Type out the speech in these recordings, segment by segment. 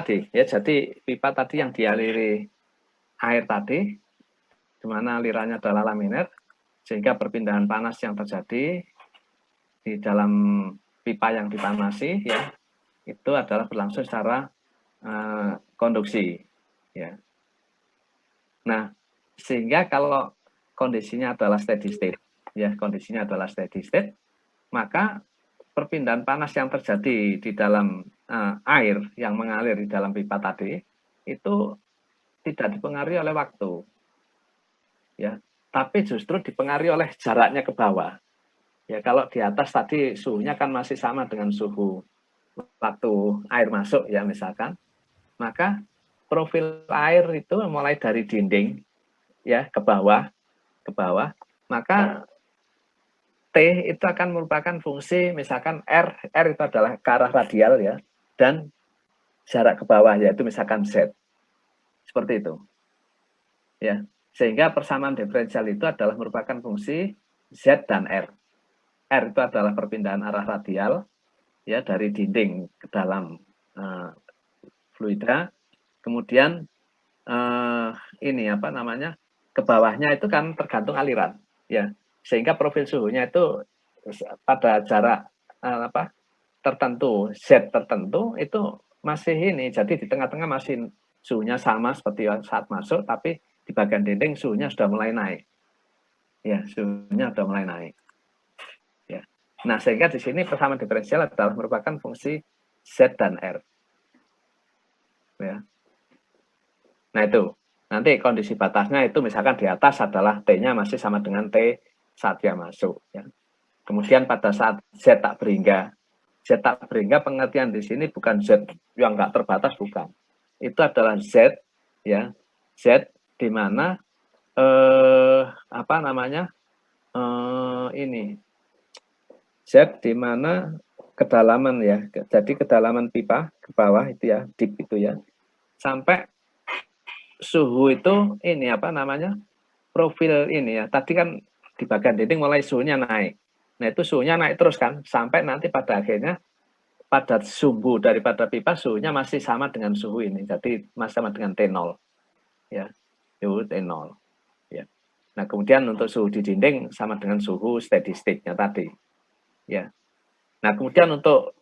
tadi ya, jadi pipa tadi yang dialiri air tadi, di mana alirannya adalah laminar, sehingga perpindahan panas yang terjadi di dalam pipa yang dipanasi ya, itu adalah berlangsung secara konduksi ya. Nah, sehingga kalau kondisinya adalah steady state ya, kondisinya adalah steady state, maka perpindahan panas yang terjadi di dalam air yang mengalir di dalam pipa tadi itu tidak dipengaruhi oleh waktu ya, tapi justru dipengaruhi oleh jaraknya ke bawah ya. Kalau di atas tadi suhunya kan masih sama dengan suhu waktu air masuk ya misalkan, maka profil air itu mulai dari dinding ya ke bawah, maka T itu akan merupakan fungsi, misalkan R itu adalah ke arah radial ya, dan jarak ke bawah yaitu misalkan Z. Seperti itu. Ya. Sehingga persamaan diferensial itu adalah merupakan fungsi Z dan R. R itu adalah perpindahan arah radial ya dari dinding ke dalam fluida. Kemudian ini apa namanya? Ke bawahnya itu kan tergantung aliran ya. Sehingga profil suhunya itu pada jarak tertentu, Z tertentu itu masih ini, jadi di tengah-tengah masih suhunya sama seperti saat masuk, tapi di bagian dinding suhunya sudah mulai naik. Ya, suhunya sudah mulai naik. Ya. Nah, sehingga di sini persamaan diferensial adalah merupakan fungsi Z dan R. Ya. Nah, itu. Nanti kondisi batasnya itu misalkan di atas adalah T-nya masih sama dengan T saat dia masuk. Ya. Kemudian pada saat Z tak berhingga, Z tak berhingga pengertian di sini bukan Z yang nggak terbatas, bukan. Itu adalah Z, ya, Z di mana ini Z di mana kedalaman ya, jadi kedalaman pipa ke bawah itu ya, deep itu ya, sampai suhu itu ini profil ini ya. Tadi kan di bagian dinding mulai suhunya naik. Nah, itu suhunya naik terus kan, sampai nanti pada akhirnya pada sumbu daripada pipa suhunya masih sama dengan suhu ini. Jadi masih sama dengan T0. Ya. Suhu T0. Ya. Nah, kemudian untuk suhu di dinding sama dengan suhu steady state-nya tadi. Ya. Nah, kemudian untuk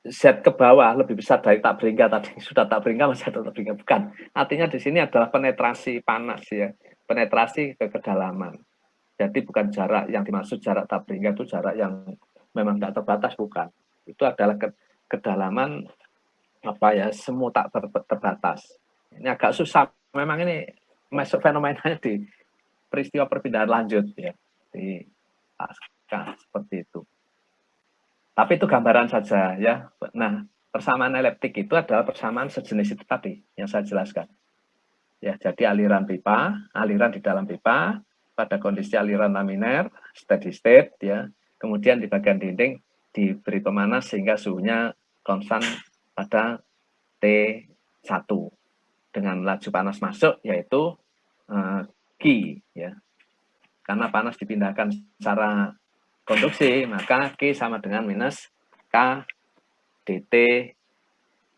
Z ke bawah lebih besar dari tak berhingga tadi. Sudah tak berhingga masih ada tak berhingga, bukan. Artinya di sini adalah penetrasi panas ya. Penetrasi ke kedalaman. Jadi bukan jarak yang dimaksud jarak tak berhingga itu jarak yang memang tidak terbatas, bukan. Itu adalah kedalaman semu tak terbatas. Ini agak susah. Memang ini masuk fenomenanya di peristiwa perpindahan lanjut ya. Di pasca seperti itu. Tapi itu gambaran saja ya. Nah, persamaan eliptik itu adalah persamaan sejenis itu tadi yang saya jelaskan. Ya, jadi aliran di dalam pipa pada kondisi aliran laminar, steady state ya. Kemudian di bagian dinding diberi pemanas sehingga suhunya konstan pada T1 dengan laju panas masuk yaitu Q ya. Karena panas dipindahkan secara konduksi, maka Q sama dengan minus K dt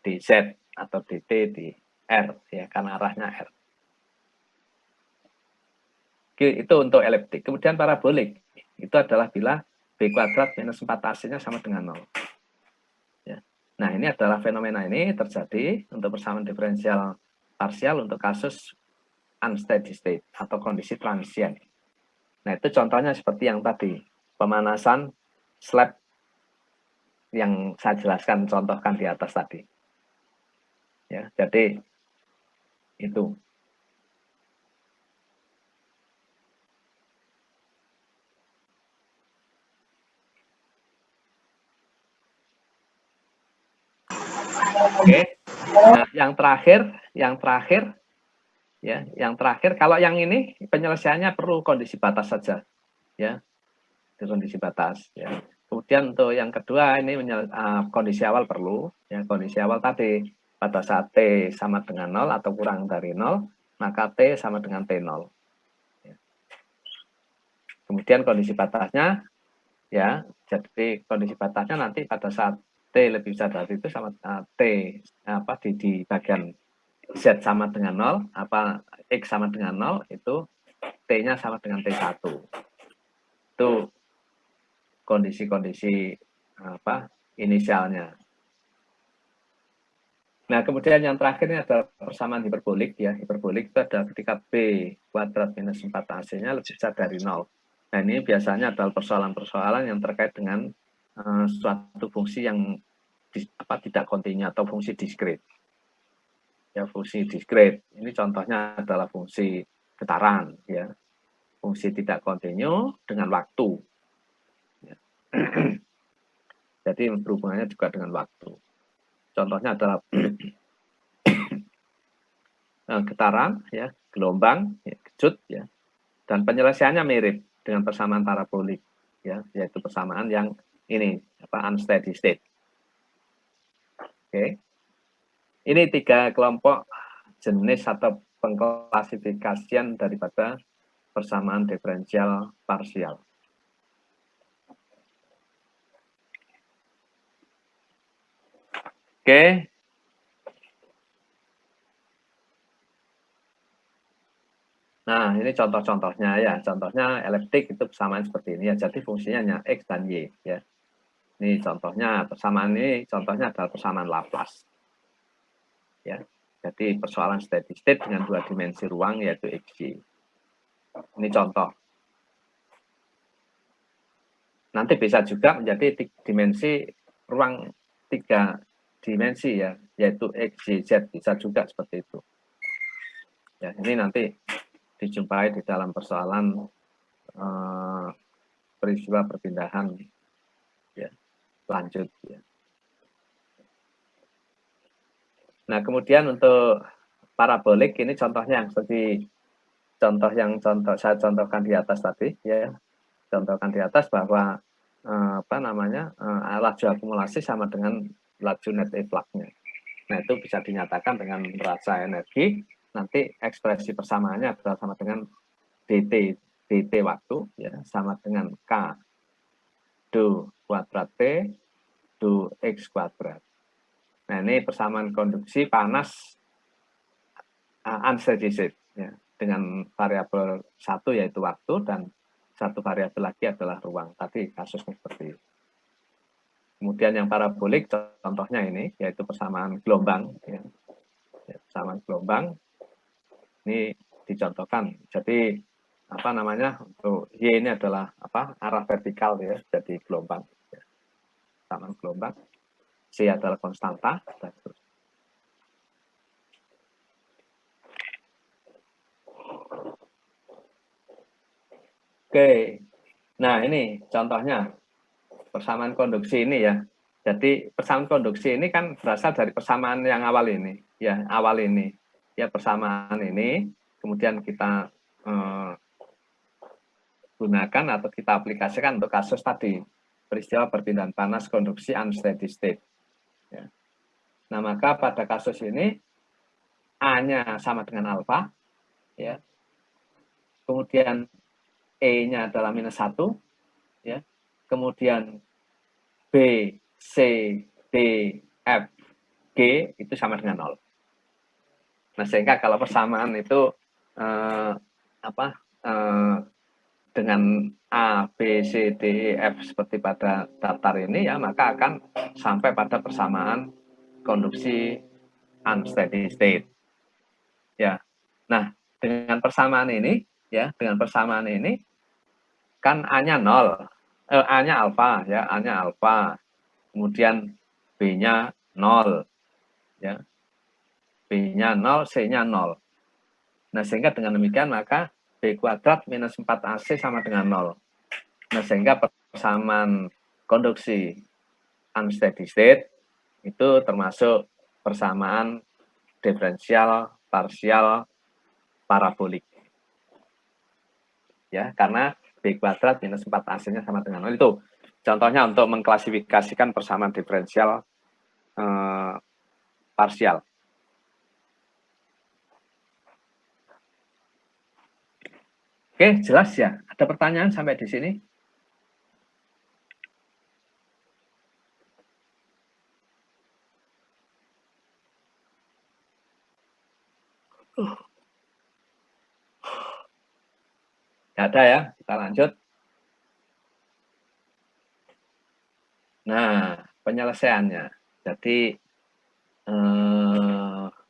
dz atau dt di R ya, karena arahnya R. Q itu untuk eliptik. Kemudian parabolik itu adalah bila B kuadrat minus 4AC-nya sama dengan 0. Ya. Nah, ini adalah fenomena ini terjadi untuk persamaan diferensial parsial untuk kasus unsteady state atau kondisi transient. Nah, itu contohnya seperti yang tadi, pemanasan slab yang saya jelaskan, contohkan di atas tadi. Ya, jadi itu. Oke. Nah, yang terakhir kalau yang ini penyelesaiannya perlu kondisi batas saja. Ya. Kondisi batas ya. Kemudian untuk yang kedua ini kondisi awal perlu ya, kondisi awal tadi pada saat T sama dengan 0 atau kurang dari 0 maka T sama dengan T0 ya. Kemudian kondisi batasnya ya, jadi kondisi batasnya nanti pada saat T lebih besar dari itu sama T apa di bagian Z sama dengan 0, apa X sama dengan 0, itu T-nya sama dengan T1. Itu kondisi-kondisi apa inisialnya. Nah, kemudian yang terakhir ini adalah persamaan hiperbolik ya. Hiperbolik itu adalah ketika B kuadrat minus 4AC-nya lebih besar dari 0. Nah, ini biasanya adalah persoalan-persoalan yang terkait dengan suatu fungsi yang tidak kontinu atau fungsi diskrit. Ya, fungsi diskrit. Ini contohnya adalah fungsi getaran ya. Fungsi tidak kontinu dengan waktu. Ya. Jadi berhubungannya juga dengan waktu. Contohnya adalah getaran, ya, gelombang, ya, kejut, ya, dan penyelesaiannya mirip dengan persamaan parabolik, ya, yaitu persamaan yang ini apa unsteady state. Oke, ini 3 kelompok jenis atau pengklasifikasian daripada persamaan diferensial parsial. Oke. Nah, ini contoh-contohnya ya. Contohnya eliptik itu persamaan seperti ini ya. Jadi fungsinya hanya X dan Y ya. Ini contohnya persamaan ini contohnya adalah persamaan Laplace. Ya. Jadi persoalan steady state dengan 2 dimensi ruang yaitu XY. Ini contoh. Nanti bisa juga menjadi dimensi ruang 3 dimensi ya, yaitu X, Y, Z, bisa juga seperti itu. Ya, ini nanti dijumpai di dalam persoalan peristiwa perpindahan ya, lanjut ya. Nah, kemudian untuk parabolik ini contohnya yang seperti contoh yang saya contohkan di atas tadi ya. Contohkan di atas bahwa apa namanya laju akumulasi sama dengan laju net efflux-nya. Nah, itu bisa dinyatakan dengan merasa energi. Nanti ekspresi persamaannya adalah sama dengan dt waktu ya, sama dengan k do kuadrat t do x kuadrat. Nah, ini persamaan konduksi panas unsteady state ya, dengan variabel satu yaitu waktu dan satu variabel lagi adalah ruang. Tadi kasusnya seperti itu. Kemudian yang parabolik contohnya ini yaitu persamaan gelombang ya. Persamaan gelombang ini dicontohkan. Jadi apa namanya untuk Y ini adalah apa arah vertikal ya, jadi gelombang. Ya. Persamaan gelombang. C adalah konstanta dan terus. Oke, nah ini contohnya persamaan konduksi ini ya. Jadi persamaan konduksi ini kan berasal dari persamaan yang awal ini, ya awal ini, ya persamaan ini, kemudian kita gunakan atau kita aplikasikan untuk kasus tadi peristiwa perpindahan panas konduksi unsteady state. Ya. Nah maka pada kasus ini A-nya sama dengan alfa, ya. Kemudian E-nya adalah minus 1, ya. Kemudian B, C, D, F, G itu sama dengan 0. Nah, sehingga kalau persamaan itu dengan A, B, C, D, E, F seperti pada daftar ini ya, maka akan sampai pada persamaan konduksi unsteady state. Ya. Nah, dengan persamaan ini ya, dengan persamaan ini kan A-nya 0. A-nya alfa ya, A-nya alfa. Kemudian B-nya 0 ya. B-nya 0, C-nya 0. Nah, sehingga dengan demikian maka B kuadrat minus 4AC sama dengan 0. Nah, sehingga persamaan konduksi unsteady state itu termasuk persamaan diferensial parsial parabolik. Ya, karena B kuadrat minus 4AC-nya sama dengan 0. Itu contohnya untuk mengklasifikasikan persamaan diferensial parsial. Oke, jelas ya? Ada pertanyaan sampai di sini? Nggak ada ya, kita lanjut. Nah, penyelesaiannya. Jadi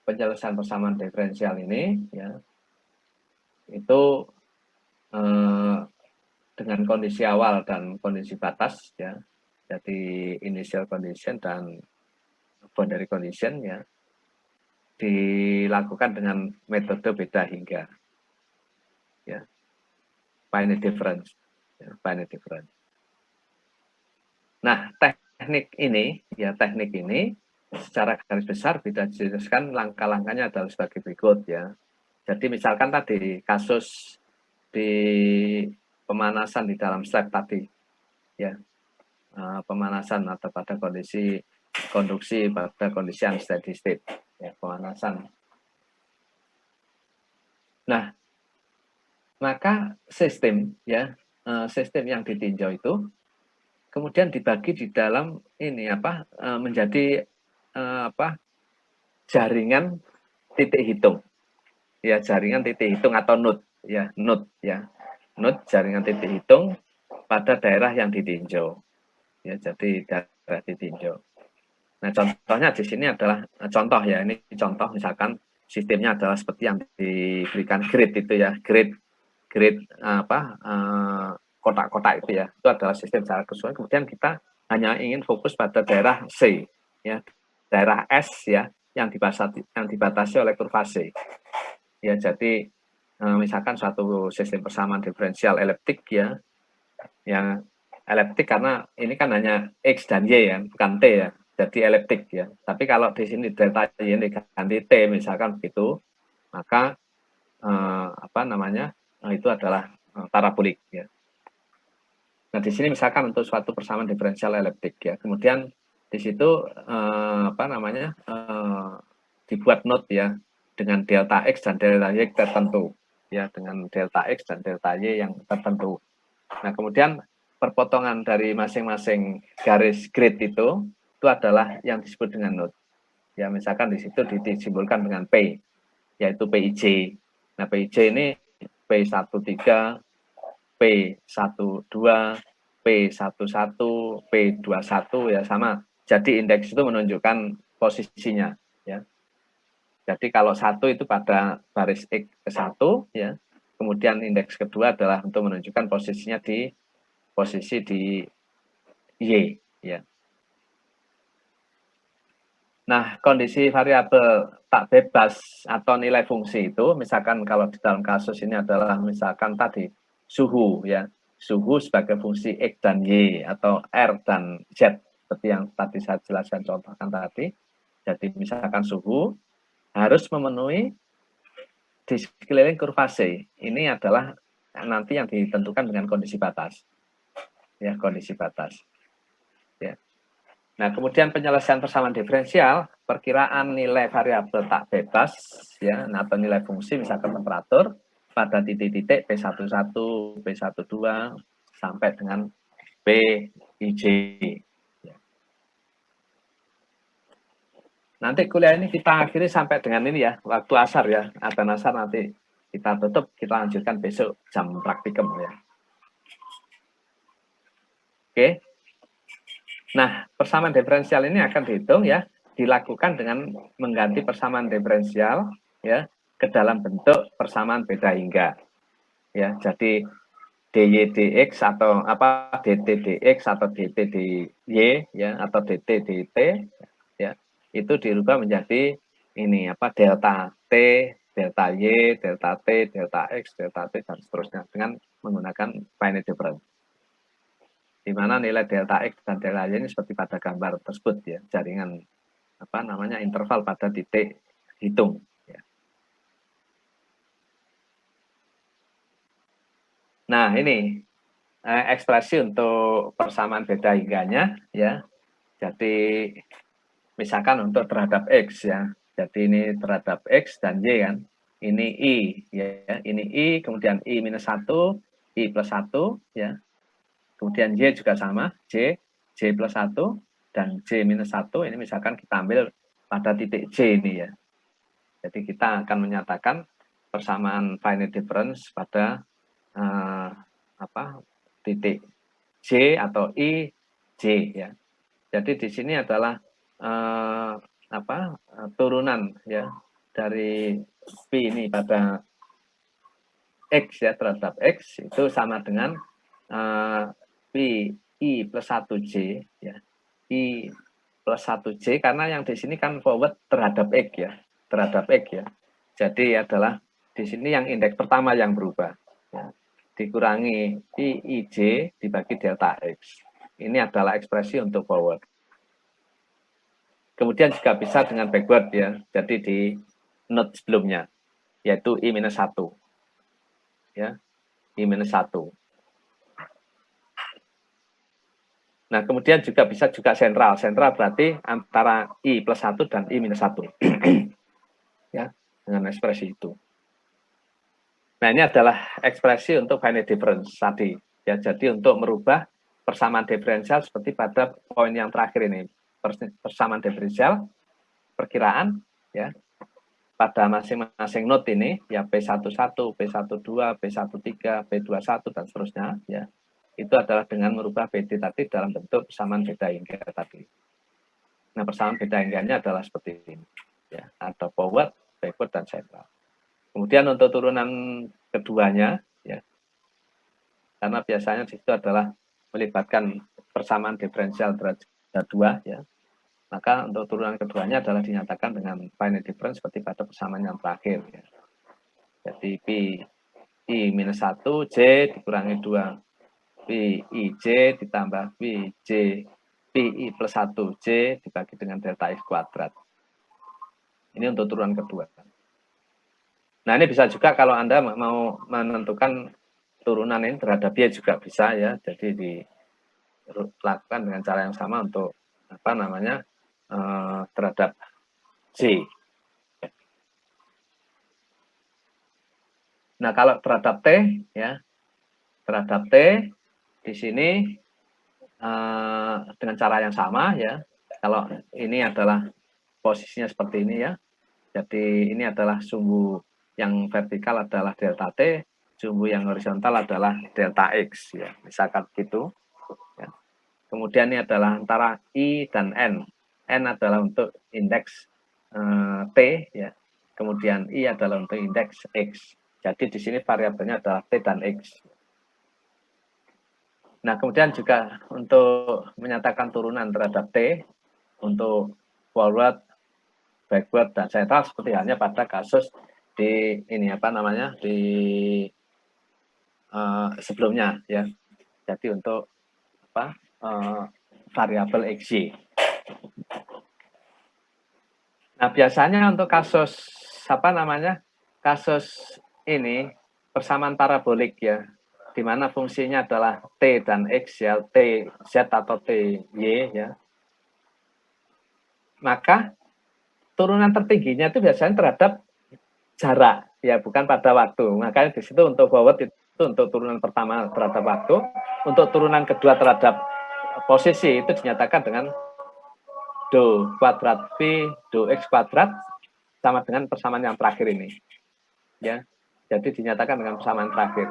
penyelesaian persamaan diferensial ini ya itu dengan kondisi awal dan kondisi batas ya. Jadi initial condition dan boundary condition ya dilakukan dengan metode beda hingga ya finite difference ya, finite difference. Nah, teknik ini secara garis besar bisa dijelaskan langkah-langkahnya adalah sebagai berikut ya. Jadi misalkan tadi kasus di pemanasan di dalam slab tadi ya, pemanasan atau pada kondisi konduksi pada kondisi unsteady state ya, pemanasan. Nah, maka sistem ya, sistem yang ditinjau itu kemudian dibagi di dalam ini menjadi jaringan titik hitung ya, jaringan titik hitung atau node ya, node jaringan titik hitung pada daerah yang ditinjau ya, jadi daerah ditinjau. Nah, contohnya di sini adalah contoh ya, ini contoh misalkan sistemnya adalah seperti yang diberikan grid itu ya, grid kotak-kotak itu ya, itu adalah sistem secara keseluruhan. Kemudian kita hanya ingin fokus pada daerah C ya, daerah S ya, yang dibatasi oleh kurva C ya. Jadi misalkan suatu sistem persamaan diferensial eliptik ya, yang eliptik karena ini kan hanya X dan Y ya, bukan T ya, jadi eliptik ya. Tapi kalau di sini delta Y ini diganti T misalkan begitu, maka itu adalah parabolik ya. Nah, di sini misalkan untuk suatu persamaan diferensial eliptik ya. Kemudian di situ dibuat node ya dengan delta X dan delta Y tertentu ya, dengan delta X dan delta Y yang tertentu. Nah, kemudian perpotongan dari masing-masing garis grid itu adalah yang disebut dengan node. Ya, misalkan di situ disimbolkan dengan P, yaitu PIJ. Nah, PIJ ini P13, P12, P11, P21 ya sama. Jadi indeks itu menunjukkan posisinya ya. Jadi kalau satu itu pada baris X ke 1 ya. Kemudian indeks kedua adalah untuk menunjukkan posisinya di posisi di Y ya. Nah, kondisi variabel tak bebas atau nilai fungsi itu, misalkan kalau di dalam kasus ini adalah misalkan tadi suhu ya, suhu sebagai fungsi X dan Y atau R dan Z seperti yang tadi saya jelaskan contohkan tadi. Jadi misalkan suhu harus memenuhi di sekeliling kurva C. Ini adalah nanti yang ditentukan dengan kondisi batas. Ya, kondisi batas. Ya. Nah, kemudian penyelesaian persamaan diferensial, perkiraan nilai variabel tak bebas, ya, atau nilai fungsi, misalkan temperatur, pada titik-titik P11, P12, sampai dengan PIJ. Nanti kuliah ini kita akhiri sampai dengan ini ya, waktu asar ya, adzan asar nanti kita tutup, kita lanjutkan besok jam praktikum ya. Oke. Nah, persamaan diferensial ini akan dihitung ya, dilakukan dengan mengganti persamaan diferensial ya ke dalam bentuk persamaan beda hingga. Ya, jadi dy dx atau dt dx atau dt dy ya atau dt dt ya, itu dirubah menjadi ini delta t, delta y, delta t, delta x, delta t dan seterusnya dengan menggunakan finite difference. Di mana nilai delta X dan delta Y ini seperti pada gambar tersebut ya, jaringan interval pada titik hitung ya. Nah, ini ekspresi untuk persamaan beda hingganya ya. Jadi misalkan untuk terhadap X ya. Jadi ini terhadap X dan Y kan. Ini I ya, ini I, kemudian I minus 1, I plus 1 ya. Kemudian Y juga sama, J plus 1, dan J minus 1, ini misalkan kita ambil pada titik J ini ya. Jadi kita akan menyatakan persamaan finite difference pada titik J atau I J ya. Jadi di sini adalah turunan ya dari P ini pada X ya terhadap X itu sama dengan P I plus 1J ya. I plus 1J karena yang di sini kan forward terhadap X ya, terhadap X ya. Jadi adalah di sini yang indeks pertama yang berubah ya. Dikurangi IJ dibagi delta X. Ini adalah ekspresi untuk forward. Kemudian juga bisa dengan backward ya. Jadi di note sebelumnya yaitu I-1 ya. I-1. Nah, kemudian juga bisa juga sentral. Sentral berarti antara I plus 1 dan I-1. Ya, dengan ekspresi itu. Nah, ini adalah ekspresi untuk finite difference tadi. Ya, jadi untuk merubah persamaan diferensial seperti pada poin yang terakhir ini. Persamaan diferensial, perkiraan, ya, pada masing-masing node ini, ya P11, P12, P13, P21, dan seterusnya, ya, itu adalah dengan merubah PD tadi dalam bentuk persamaan beda hingga tadi. Nah, persamaan beda hingganya adalah seperti ini. Ya, atau forward, backward, dan central. Kemudian untuk turunan keduanya, ya, karena biasanya di situ adalah melibatkan persamaan diferensial derajat 2, ya, maka untuk turunan keduanya adalah dinyatakan dengan finite difference seperti pada persamaan yang terakhir. Ya. Jadi P I-1 J dikurangi 2 PIJ ditambah PJ PI plus 1J dibagi dengan delta X kuadrat. Ini untuk turunan kedua. Nah, ini bisa juga kalau Anda mau menentukan turunan ini terhadap Y juga bisa ya. Jadi dilakukan dengan cara yang sama untuk terhadap J. Nah, kalau terhadap T ya, terhadap T di sini dengan cara yang sama ya. Kalau ini adalah posisinya seperti ini ya. Jadi ini adalah sumbu yang vertikal adalah delta T, sumbu yang horizontal adalah delta X ya. Misalkan gitu. Ya. Kemudian ini adalah antara I dan N. N adalah untuk indeks T ya. Kemudian I adalah untuk indeks X. Jadi di sini variabelnya adalah T dan X. Nah, kemudian juga untuk menyatakan turunan terhadap T, untuk forward, backward, dan central seperti halnya pada kasus di ini di sebelumnya ya. Jadi untuk variabel XY. Nah, biasanya untuk kasus kasus ini persamaan parabolik ya, di mana fungsinya adalah T dan X ya, T Z atau T Y ya. Maka turunan tertingginya itu biasanya terhadap jarak ya, bukan pada waktu. Makanya di situ untuk forward itu untuk turunan pertama terhadap waktu, untuk turunan kedua terhadap posisi itu dinyatakan dengan do kuadrat V do X kuadrat sama dengan persamaan yang terakhir ini. Ya. Jadi dinyatakan dengan persamaan terakhir.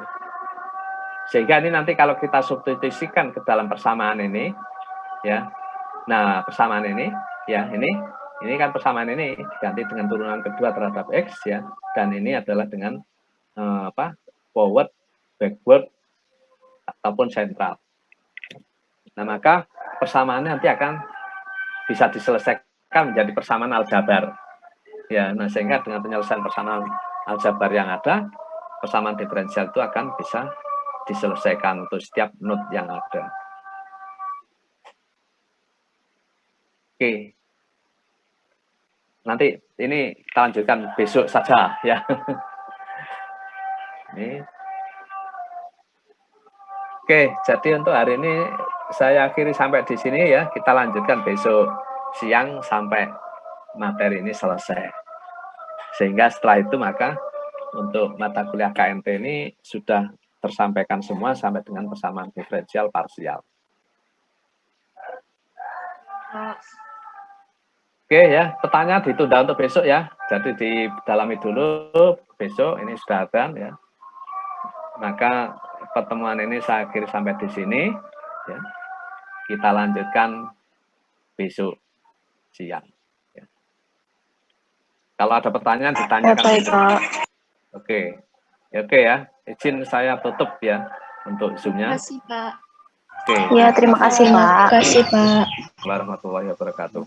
Sehingga ini nanti kalau kita substitusikan ke dalam persamaan ini, ya. Nah, persamaan ini, ya, ini kan persamaan ini diganti dengan turunan kedua terhadap X, ya. Dan ini adalah dengan forward, backward, ataupun sentral. Nah, maka persamaannya nanti akan bisa diselesaikan menjadi persamaan aljabar. Ya, nah sehingga dengan penyelesaian persamaan aljabar yang ada, persamaan diferensial itu akan bisa diselesaikan untuk setiap node yang ada. Oke. Nanti ini kita lanjutkan besok saja ya. Ini. Oke, jadi untuk hari ini saya akhiri sampai di sini ya. Kita lanjutkan besok siang sampai materi ini selesai. Sehingga setelah itu maka untuk mata kuliah KMT ini sudah tersampaikan semua sampai dengan persamaan diferensial parsial. Oke ya, pertanyaan ditunda untuk besok ya. Jadi didalami dulu besok, ini sudah adzan ya. Maka pertemuan ini saya akhiri sampai di sini ya. Kita lanjutkan besok siang ya. Kalau ada pertanyaan ditanyakan. Baik, Pak. Oke. Ya, oke ya. Izin saya tutup ya untuk Zoom-nya. Terima kasih, Pak. Oke. Ya, terima kasih, Pak. Terima kasih, Pak. Warahmatullahi wabarakatuh.